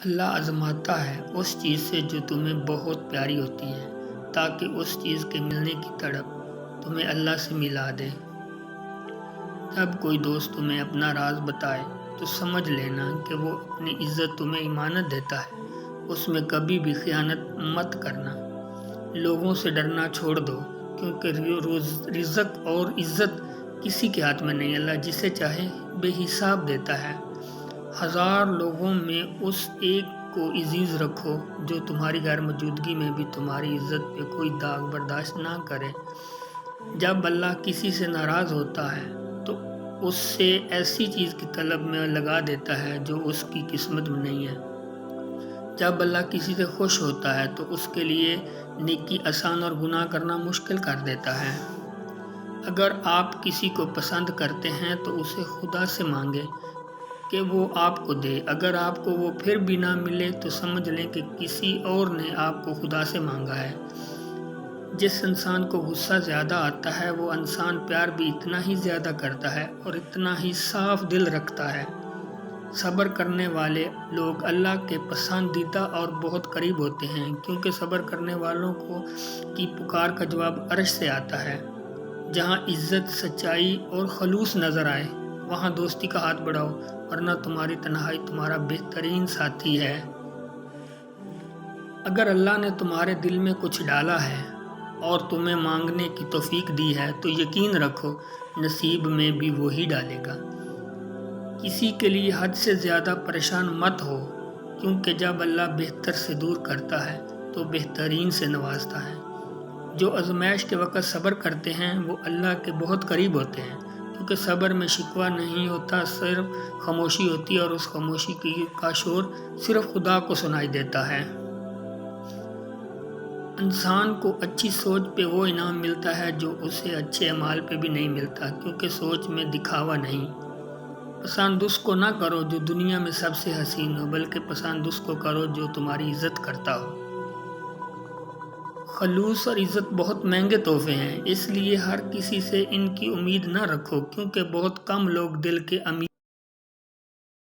اللہ آزماتا ہے اس چیز سے جو تمہیں بہت پیاری ہوتی ہے تاکہ اس چیز کے ملنے کی تڑپ تمہیں اللہ سے ملا دے۔ جب کوئی دوست تمہیں اپنا راز بتائے تو سمجھ لینا کہ وہ اپنی عزت تمہیں امانت دیتا ہے، اس میں کبھی بھی خیانت مت کرنا۔ لوگوں سے ڈرنا چھوڑ دو کیونکہ رزق اور عزت کسی کے ہاتھ میں نہیں، اللہ جسے چاہے بے حساب دیتا ہے۔ 1000 لوگوں میں اس ایک کو عزیز رکھو جو تمہاری غیر موجودگی میں بھی تمہاری عزت پہ کوئی داغ برداشت نہ کرے۔ جب اللہ کسی سے ناراض ہوتا ہے تو اس سے ایسی چیز کی طلب میں لگا دیتا ہے جو اس کی قسمت میں نہیں ہے۔ جب اللہ کسی سے خوش ہوتا ہے تو اس کے لیے نیکی آسان اور گناہ کرنا مشکل کر دیتا ہے۔ اگر آپ کسی کو پسند کرتے ہیں تو اسے خدا سے مانگیں کہ وہ آپ کو دے۔ اگر آپ کو وہ پھر بھی نہ ملے تو سمجھ لیں کہ کسی اور نے آپ کو خدا سے مانگا ہے۔ جس انسان کو غصہ زیادہ آتا ہے وہ انسان پیار بھی اتنا ہی زیادہ کرتا ہے اور اتنا ہی صاف دل رکھتا ہے۔ صبر کرنے والے لوگ اللہ کے پسندیدہ اور بہت قریب ہوتے ہیں، کیونکہ صبر کرنے والوں کی پکار کا جواب عرش سے آتا ہے۔ جہاں عزت، سچائی اور خلوص نظر آئے وہاں دوستی کا ہاتھ بڑھاؤ، ورنہ تمہاری تنہائی تمہارا بہترین ساتھی ہے۔ اگر اللہ نے تمہارے دل میں کچھ ڈالا ہے اور تمہیں مانگنے کی توفیق دی ہے تو یقین رکھو نصیب میں بھی وہی ڈالے گا۔ کسی کے لیے حد سے زیادہ پریشان مت ہو، کیونکہ جب اللہ بہتر سے دور کرتا ہے تو بہترین سے نوازتا ہے۔ جو آزمائش کے وقت صبر کرتے ہیں وہ اللہ کے بہت قریب ہوتے ہیں، کیونکہ صبر میں شکوہ نہیں ہوتا، صرف خاموشی ہوتی ہے اور اس خاموشی کا شور صرف خدا کو سنائی دیتا ہے۔ انسان کو اچھی سوچ پہ وہ انعام ملتا ہے جو اسے اچھے اعمال پہ بھی نہیں ملتا، کیونکہ سوچ میں دکھاوا نہیں۔ پسند اس کو نہ کرو جو دنیا میں سب سے حسین ہو، بلکہ پسند اس کو کرو جو تمہاری عزت کرتا ہو۔ خلوص اور عزت بہت مہنگے تحفے ہیں، اس لیے ہر کسی سے ان کی امید نہ رکھو، کیونکہ بہت کم لوگ دل کے امیر